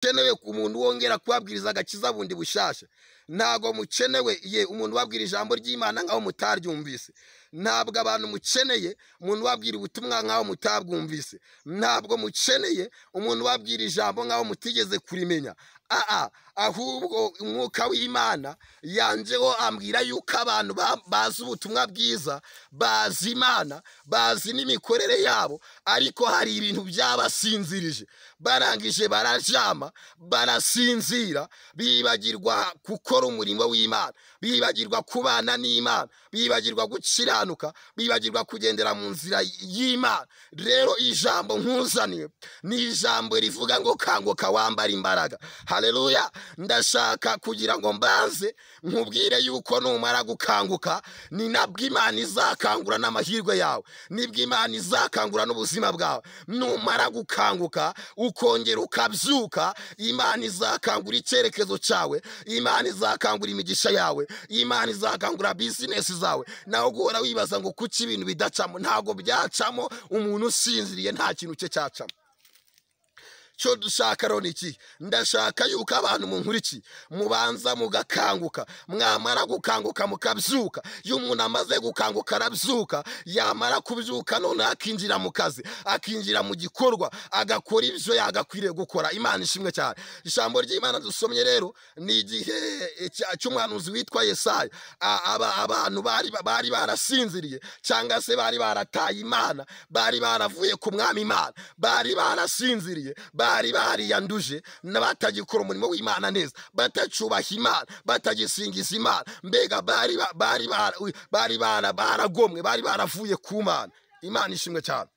mukenewe ku muntu wongera kubabwiriza agakiza bundi bushasha. Ntago mukenewe umuntu wabwira ijambo ry'Imana ngaho mutaryumvise. Ntabwo abantu mukeneye umuntu wabwira ubutumwa ngaho mutabwumvise. Ntabwo mukeneye umuntu wabwira ijambo ngaho mutigeze kurimenya. Ahubwo umwuka w'Imana yanjeho ambwira yuko abantu bazi ubutumwa bwiza, bazi Imana, bazi n'imikorere yabo, ariko hari ibintu byabasinzirije. Barangije barajama, barasinzira, bibagirwa gukora umurimo w'Imana, bibagirwa kubana n'Imana, bibagirwa gukiranuka, bibagirwa kugendera mu nzira y'Imana. Rero ijambo nkuzaniye ni ijambo rivuga ngo kanguka wambara imbaraga. Haleluya. Ndashaka kugira ngo mbanze nkubwire yuko numara gukanguka ni nabwo Imana izakangura n'amahirwe yawe, nibwo Imana izakangura n'ubuzima bwawe. Numara gukanguka ukongera ukabyuka, Imana izakangura icyerekezo cyawe, Imana izakangura imigisha yawe, Imana izakangura business zawe. Naho guhora wibaza ngo kuki ibintu bidacamo, ntago byacamo umuntu usinziriye, nta kintu cye cyacamo. Cyo dushaka rero iki? Ndashaka yuko abantu munkuriki mubanza mugakanguka, mwamara gukanguka mukabyuka. Iyo umuntu amaze gukanguka arabyuka, yamara kubyuka none akinjira mu kazi, akinjira mu gikorwa, agakora ibyo yagakwiriye gukora. Imana ishimwe cyane. Ijambo ry'Imana dusomye rero ni igihe cy'umuhanuzi witwa Yesaya. Abantu bari barasinziriye cyangwa se bari barataye Imana, bari baravuye ku mwami Imana, bari barasinziriye, bari bariyanduje n'abatagikora umurimo w'Imana neza, batacubaha Imana, batagisingiza Imana. Mbega bari baragomwe, bari baravuye ku Mana. Imana ishimwe cyane.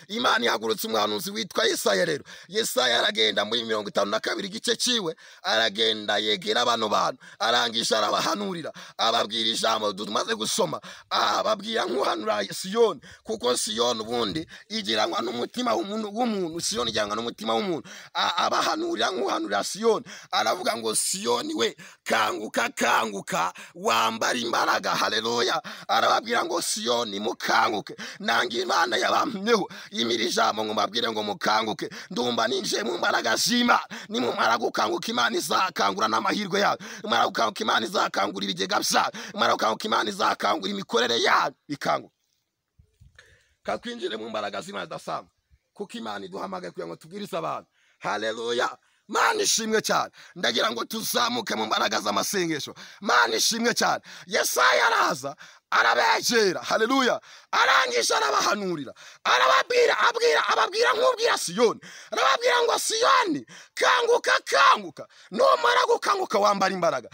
Imana ihagurutse umuhanuzi witwa Yesaya. Rero Yesaya aragenda muri 52 igice ciwe, aragenda yegera abantu arangisha arabahanurira, ababwira ijambo tumaze gusoma. Ababwira nk'uhanura Siyoni, kuko Siyoni ubundi igiranwa n'umutima w'umuntu. Siyoni ijyangwa n'umutima w'umuntu. Abahanurira nk'uhanura Siyoni, aravuga ngo Siyoni we kanguka, kanguka wambara imbaraga. Haleluya. Arababwira ngo Siyoni mukanguke, nange Imana yabamyeho imira ijambo ngo mbabwire ngo mukanguke. Ndumva ninje mu mbaraga z'Imana. Nimumara gukanguka, Imana izakangura n'amahirwe yawe. Nimumara gukanguka, Imana izakangura ibigega byawe. Nimumara gukanguka, Imana izakangura imikorere yawe. Ikanguka kakwinjire mu mbaraga z'Imana zidasanzwe, kuko Imana iduhamagaye kugira ngo tubwirize abantu. Haleluya. Mana ishimwe cyane. Ndagira ngo tuzamuke mu mbaraga z'amasengesho. Mana ishimwe cyane. Yesaya araza arabegera. Haleluya. Arangisha arabahanurira, ababwira nk'ubwira Siyoni. Arababwira ngo Siyoni kanguka, kanguka. Numara gukanguka wambara imbaraga.